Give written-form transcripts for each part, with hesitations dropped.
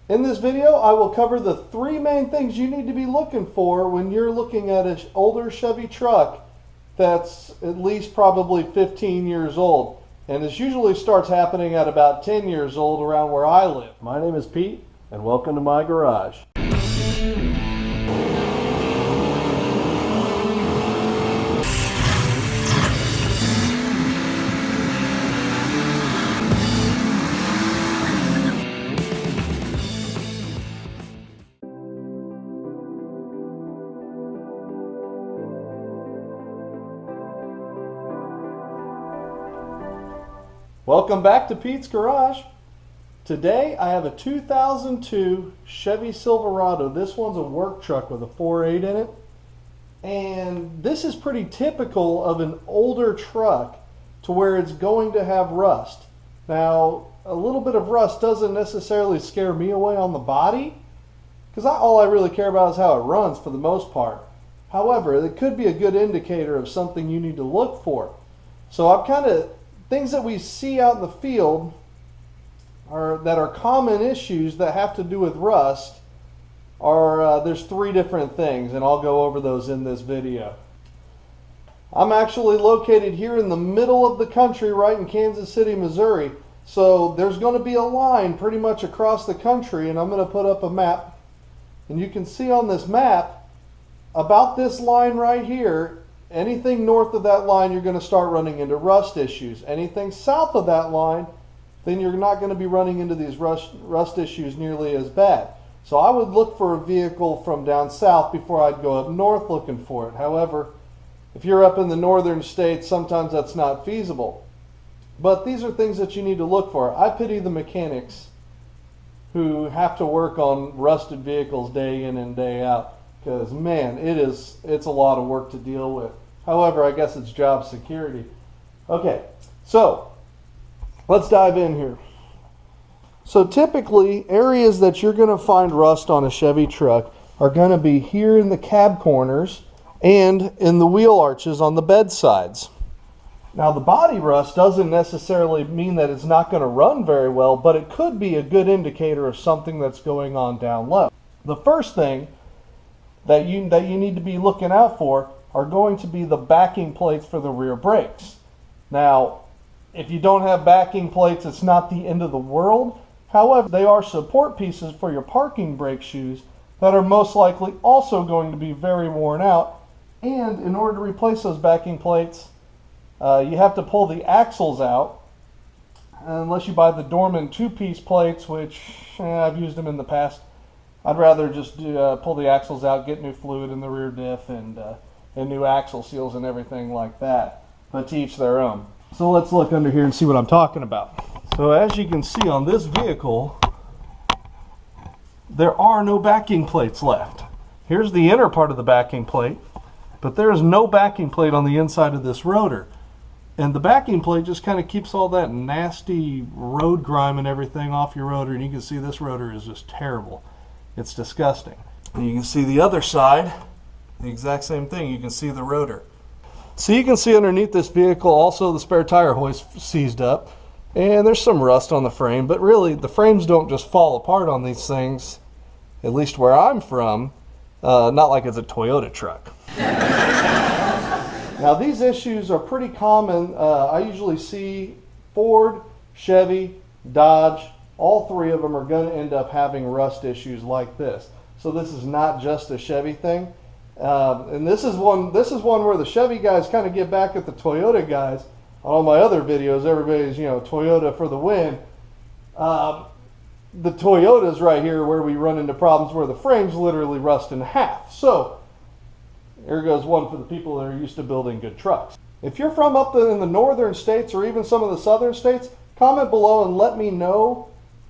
In this video, I will cover the three main things you need to be looking for when you're looking at an older Chevy truck that's at least probably 15 years old. And this usually starts happening at about 10 years old around where I live. My name is Pete, and welcome to my garage. Welcome back to Pete's Garage. Today I have a 2002 Chevy Silverado. This one's a work truck with a 4.8 in it. And this is pretty typical of an older truck to where it's going to have rust. Now, a little bit of rust doesn't necessarily scare me away on the body, because all I really care about is how it runs for the most part. However, it could be a good indicator of something you need to look for. So I'm kind of things that we see out in the field that are common issues that have to do with rust are there's three different things, and I'll go over those in this video. I'm actually located here in the middle of the country, right in Kansas City, Missouri. So there's going to be a line pretty much across the country, and I'm going to put up a map. And you can see on this map, about this line right here, anything north of that line, you're going to start running into rust issues. Anything south of that line, then you're not going to be running into these rust issues nearly as bad. So I would look for a vehicle from down south before I'd go up north looking for it. However, if you're up in the northern states, sometimes that's not feasible. But these are things that you need to look for. I pity the mechanics who have to work on rusted vehicles day in and day out. Because, man, it's a lot of work to deal with. However, I guess it's job security. Okay, so let's dive in here. So typically, areas that you're going to find rust on a Chevy truck are going to be here in the cab corners and in the wheel arches on the bed sides. Now, the body rust doesn't necessarily mean that it's not going to run very well, but it could be a good indicator of something that's going on down low. The first thing that you need to be looking out for are going to be the backing plates for the rear brakes. Now, if you don't have backing plates, it's not the end of the world. However, they are support pieces for your parking brake shoes that are most likely also going to be very worn out. And in order to replace those backing plates, you have to pull the axles out, unless you buy the Dorman two-piece plates, which I've used them in the past. I'd rather just pull the axles out, get new fluid in the rear diff, and new axle seals and everything like that. But to each their own. So let's look under here and see what I'm talking about. So as you can see on this vehicle, there are no backing plates left. Here's the inner part of the backing plate, but there is no backing plate on the inside of this rotor. And the backing plate just kind of keeps all that nasty road grime and everything off your rotor. And you can see this rotor is just terrible. It's disgusting. And you can see the other side, the exact same thing. You can see the rotor. So you can see underneath this vehicle also the spare tire hoist seized up. And there's some rust on the frame, but really the frames don't just fall apart on these things, at least where I'm from. Not like it's a Toyota truck. Now these issues are pretty common. I usually see Ford, Chevy, Dodge. All three of them are going to end up having rust issues like this. So this is not just a Chevy thing. And this is one where the Chevy guys kind of get back at the Toyota guys. On all my other videos, everybody's, Toyota for the win. The Toyotas right here where we run into problems where the frames literally rust in half. So here goes one for the people that are used to building good trucks. If you're from up in the northern states or even some of the southern states, comment below and let me know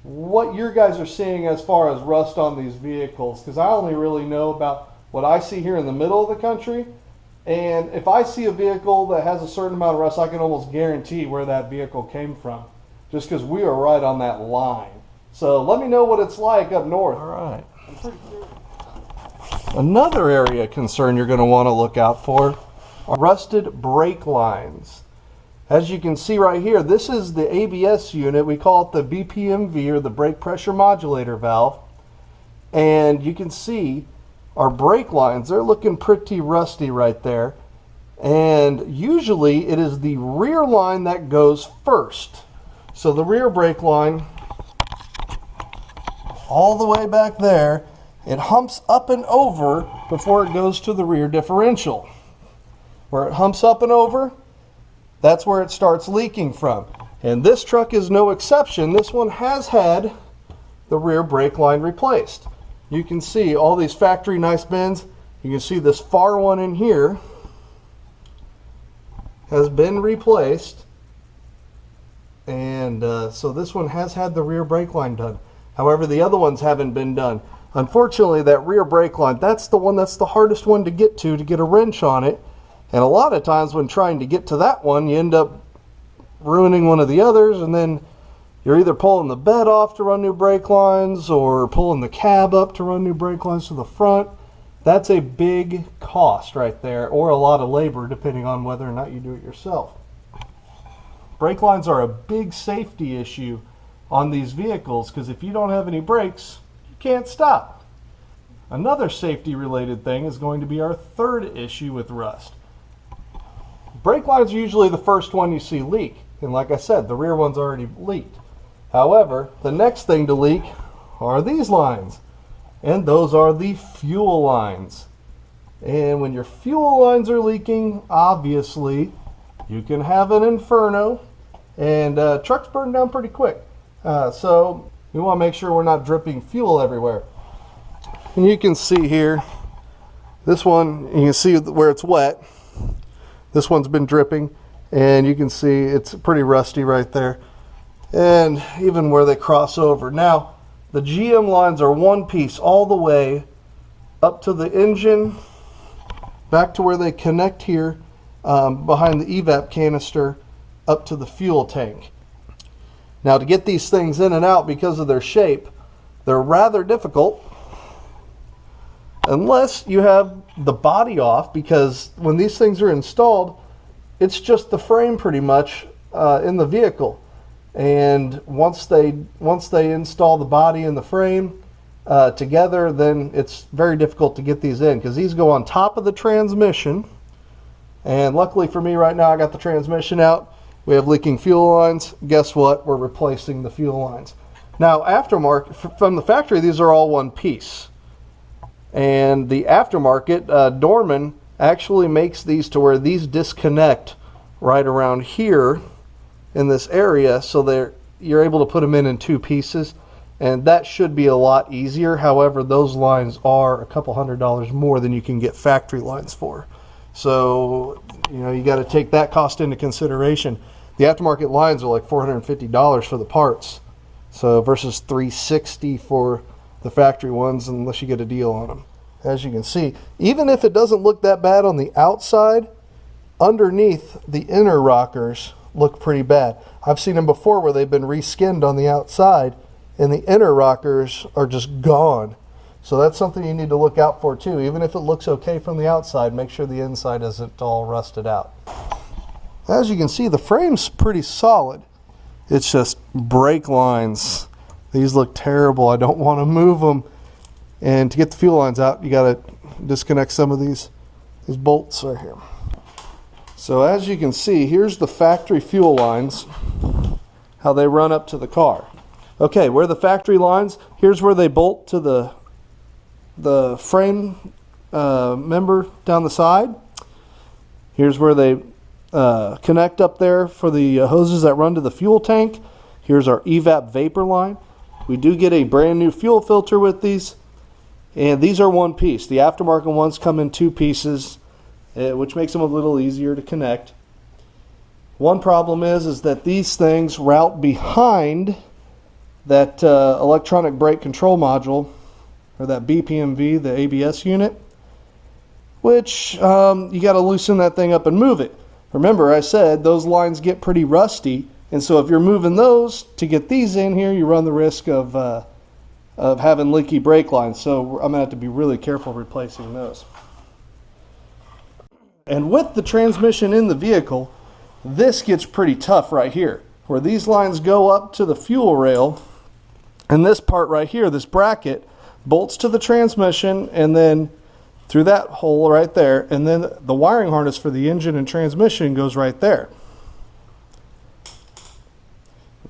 what your guys are seeing as far as rust on these vehicles, because I only really know about what I see here in the middle of the country. And if I see a vehicle that has a certain amount of rust, I can almost guarantee where that vehicle came from, just because we are right on that line. So let me know what it's like up north. All right. Another area of concern you're going to want to look out for are rusted brake lines. As you can see right here, this is the ABS unit. We call it the BPMV, or the brake pressure modulator valve. And you can see our brake lines, they're looking pretty rusty right there. And usually it is the rear line that goes first. So the rear brake line, all the way back there, it humps up and over before it goes to the rear differential. Where it humps up and over, that's where it starts leaking from. And this truck is no exception. This one has had the rear brake line replaced. You can see all these factory nice bends. You can see this far one in here has been replaced. And so this one has had the rear brake line done. However, the other ones haven't been done. Unfortunately, that rear brake line, that's the one that's the hardest one to get a wrench on it. And a lot of times when trying to get to that one, you end up ruining one of the others, and then you're either pulling the bed off to run new brake lines or pulling the cab up to run new brake lines to the front. That's a big cost right there, or a lot of labor depending on whether or not you do it yourself. Brake lines are a big safety issue on these vehicles because if you don't have any brakes, you can't stop. Another safety related thing is going to be our third issue with rust. Brake lines are usually the first one you see leak. And like I said, the rear one's already leaked. However, the next thing to leak are these lines. And those are the fuel lines. And when your fuel lines are leaking, obviously, you can have an inferno. And trucks burn down pretty quick. So we want to make sure we're not dripping fuel everywhere. And you can see here, this one, you can see where it's wet. This one's been dripping. And you can see it's pretty rusty right there. And even where they cross over. Now, the GM lines are one piece all the way up to the engine, back to where they connect here, behind the evap canister, up to the fuel tank. Now, to get these things in and out because of their shape, they're rather difficult unless you have the body off, because when these things are installed, it's just the frame pretty much in the vehicle. And once they install the body and the frame together, then it's very difficult to get these in because these go on top of the transmission. And luckily for me right now, I got the transmission out. We have leaking fuel lines. Guess what? We're replacing the fuel lines. Now, aftermarket, from the factory, these are all one piece. And the aftermarket, Dorman actually makes these to where these disconnect right around here in this area, so you're able to put them in two pieces, and that should be a lot easier. However, those lines are a couple $100 more than you can get factory lines for. So, you got to take that cost into consideration. The aftermarket lines are like $450 for the parts, so versus $360 for the factory ones, unless you get a deal on them. As you can see, even if it doesn't look that bad on the outside, underneath the inner rockers look pretty bad. I've seen them before where they've been reskinned on the outside and the inner rockers are just gone. So that's something you need to look out for too. Even if it looks okay from the outside, make sure the inside isn't all rusted out. As you can see, the frame's pretty solid. It's just brake lines. These look terrible. I don't want to move them. And to get the fuel lines out, you got to disconnect some of these bolts right here. So as you can see, here's the factory fuel lines, how they run up to the car. Okay, where the factory lines, here's where they bolt to the frame member down the side. Here's where they connect up there for the hoses that run to the fuel tank. Here's our evap vapor line. We do get a brand new fuel filter with these. And these are one piece. The aftermarket ones come in two pieces, which makes them a little easier to connect. One problem is that these things route behind that electronic brake control module, or that BPMV, the ABS unit, which you got to loosen that thing up and move it. Remember, I said those lines get pretty rusty, and so if you're moving those to get these in here, you run the risk of having leaky brake lines. So I'm going to have to be really careful replacing those. And with the transmission in the vehicle, this gets pretty tough right here, where these lines go up to the fuel rail, and this part right here, this bracket, bolts to the transmission, and then through that hole right there, and then the wiring harness for the engine and transmission goes right there.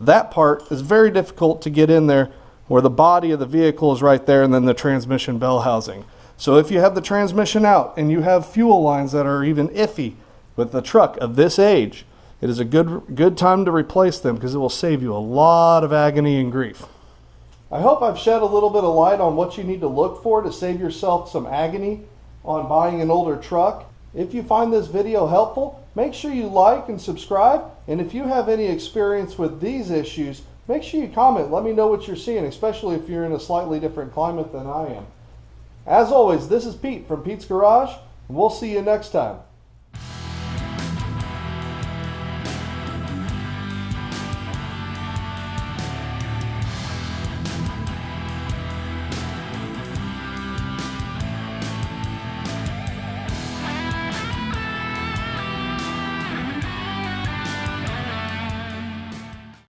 That part is very difficult to get in there, where the body of the vehicle is right there and then the transmission bell housing. So if you have the transmission out and you have fuel lines that are even iffy with a truck of this age, it is a good time to replace them, because it will save you a lot of agony and grief. I hope I've shed a little bit of light on what you need to look for to save yourself some agony on buying an older truck. If you find this video helpful, make sure you like and subscribe. And if you have any experience with these issues, make sure you comment. Let me know what you're seeing, especially if you're in a slightly different climate than I am. As always, this is Pete from Pete's Garage, and we'll see you next time.